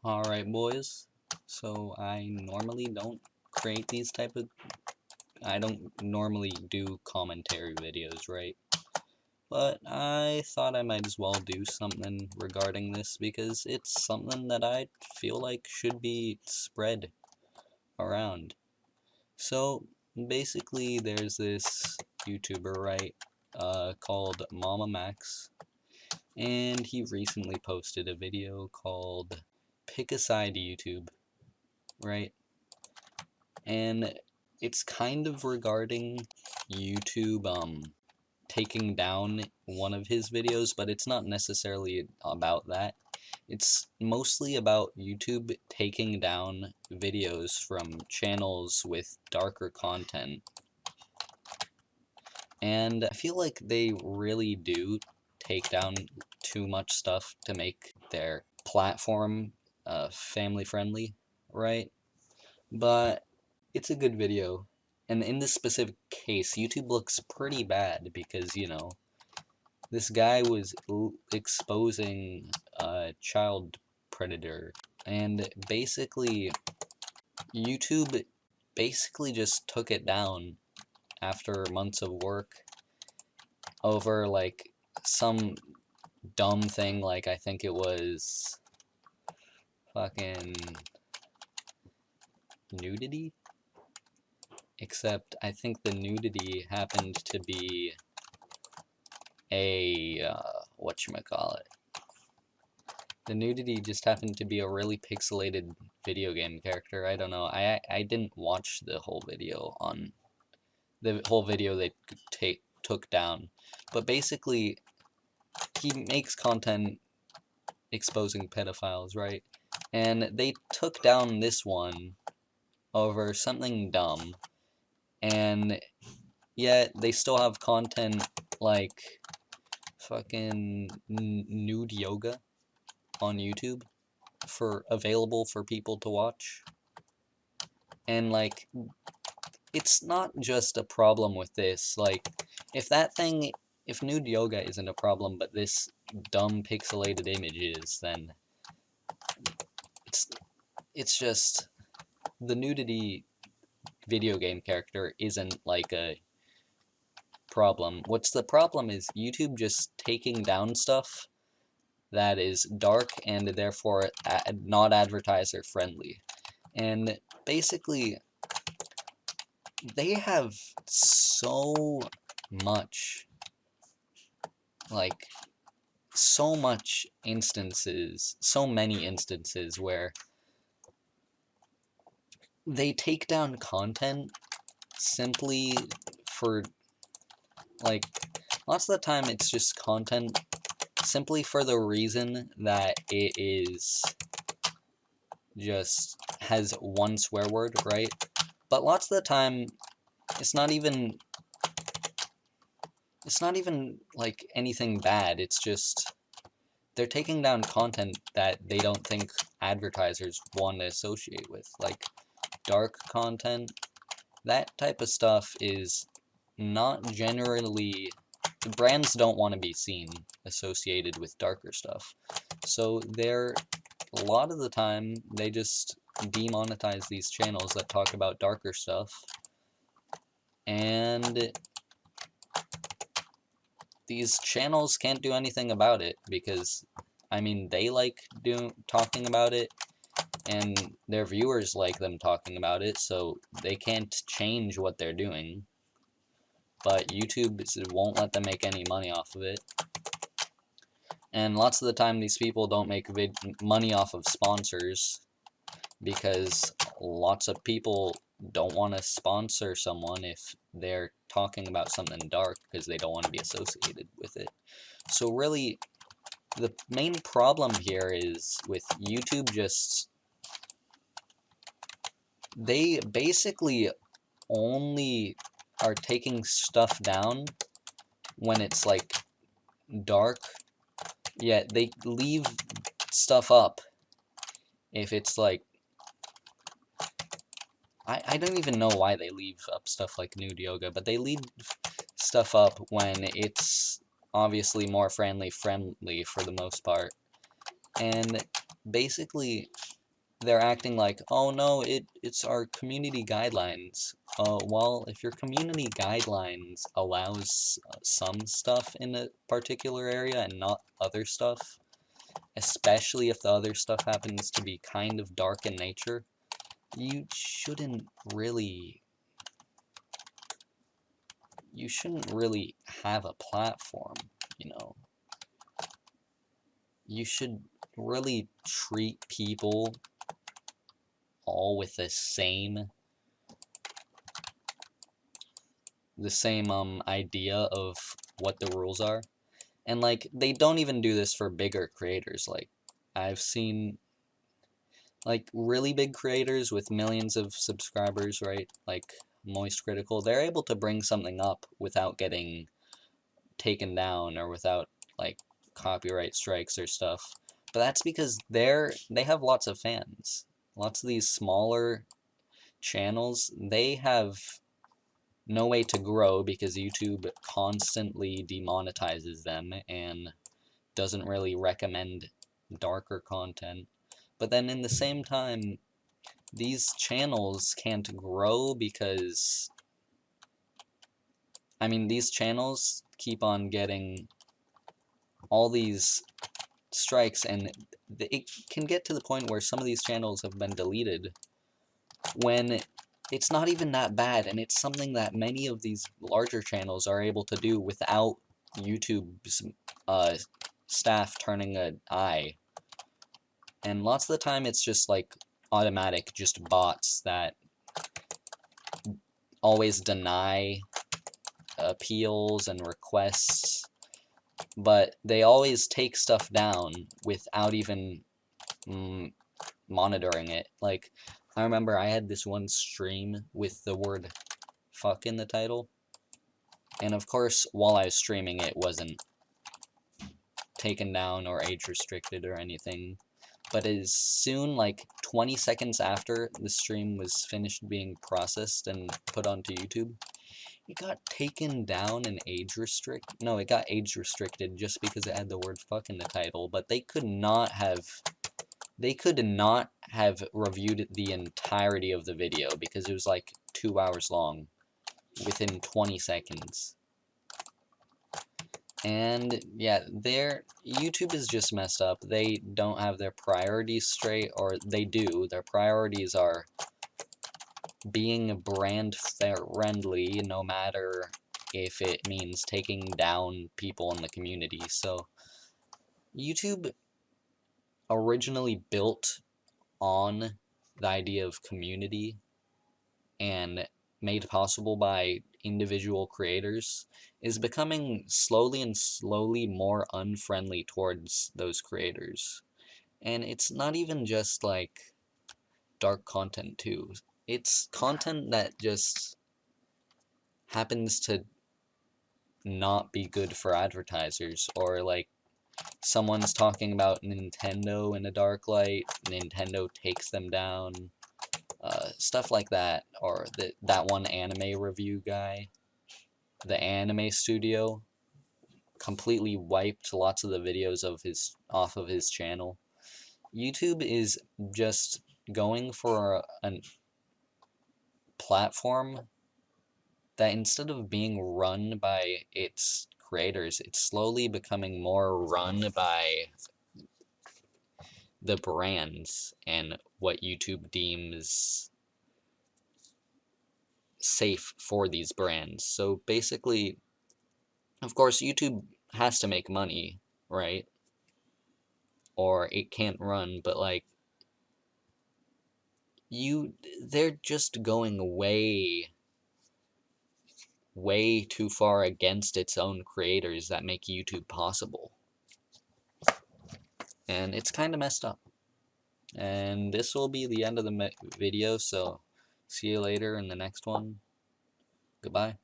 Alright boys, so I normally don't create these type of, I don't normally do commentary videos, right? But I thought I might as well do something regarding this because it's something that I feel like should be spread around. So basically there's this YouTuber, right, called Mamamax, and he recently posted a video called Pick a Side YouTube, right? And it's kind of regarding YouTube taking down one of his videos, but it's not necessarily about that. It's mostly about YouTube taking down videos from channels with darker content. And I feel like they really do take down too much stuff to make their platform family friendly, right? But it's a good video. And in this specific case, YouTube looks pretty bad because, you know, this guy was exposing a child predator. And basically, YouTube basically just took it down after months of work over, like, some dumb thing, like, I think it was fucking nudity? Except I think the nudity happened to be a, whatchamacallit. The nudity just happened to be a really pixelated video game character. I don't know. I didn't watch the whole video on the whole video they took down. But basically, he makes content exposing pedophiles, right? And they took down this one over something dumb. And yet they still have content like fucking nude yoga on YouTube available for people to watch. And like, it's not just a problem with this. Like, if nude yoga isn't a problem, but this dumb pixelated image is, then it's just the nudity video game character isn't like a problem. What's the problem is YouTube just taking down stuff that is dark and therefore not advertiser friendly. And basically, they have so much, like, so many instances where they take down content simply for, like, lots of the time it's just content simply for the reason that it is just has one swear word, right? But lots of the time it's not even like anything bad. It's just they're taking down content that they don't think advertisers want to associate with, like dark content. That type of stuff is not generally, brands don't want to be seen associated with darker stuff. So a lot of the time they just demonetize these channels that talk about darker stuff, and these channels can't do anything about it because, I mean, they like talking about it, and their viewers like them talking about it, so they can't change what they're doing. But YouTube won't let them make any money off of it. And lots of the time these people don't make money off of sponsors because lots of people don't want to sponsor someone if they're talking about something dark because they don't want to be associated with it. So really, the main problem here is with YouTube they basically only are taking stuff down when it's like dark, yet they leave stuff up if it's like, I don't even know why they leave up stuff like nude yoga, but they leave stuff up when it's obviously more friendly for the most part. And basically, they're acting like, oh no, it's our community guidelines. Well, if your community guidelines allows some stuff in a particular area and not other stuff, especially if the other stuff happens to be kind of dark in nature, you shouldn't really have a platform, you know. You should really treat people all with the same idea of what the rules are. And like, they don't even do this for bigger creators. Like, I've seen like really big creators with millions of subscribers, right? Like Moist Critical, they're able to bring something up without getting taken down or without like copyright strikes or stuff. But that's because they have lots of fans. Lots of these smaller channels, they have no way to grow because YouTube constantly demonetizes them and doesn't really recommend darker content. But then in the same time, these channels can't grow because, I mean, these channels keep on getting all these strikes, and it can get to the point where some of these channels have been deleted when it's not even that bad, and it's something that many of these larger channels are able to do without YouTube's staff turning an eye. And lots of the time it's just like automatic, just bots that always deny appeals and requests, but they always take stuff down without even monitoring it. Like, I remember I had this one stream with the word fuck in the title, and of course, while I was streaming, it wasn't taken down or age restricted or anything. But as soon, like 20 seconds after the stream was finished being processed and put onto YouTube, it got taken down and it got age restricted just because it had the word fuck in the title, but they could not have reviewed the entirety of the video because it was like 2 hours long within 20 seconds. And yeah, YouTube is just messed up. They don't have their priorities straight, or they do. Their priorities are being brand friendly, no matter if it means taking down people in the community. So YouTube originally built on the idea of community and made possible by individual creators is becoming slowly more unfriendly towards those creators. And it's not even just like dark content too. It's content that just happens to not be good for advertisers, or like someone's talking about Nintendo in a dark light, Nintendo takes them down, stuff like that. Or that one anime review guy, the anime studio, completely wiped lots of the videos off of his channel. YouTube is just going for a platform that, instead of being run by its creators, it's slowly becoming more run by the brands and what YouTube deems safe for these brands. So basically, of course, YouTube has to make money, right? Or it can't run, but like, they're just going way too far against its own creators that make YouTube possible. And it's kind of messed up. And this will be the end of the video, so see you later in the next one. Goodbye.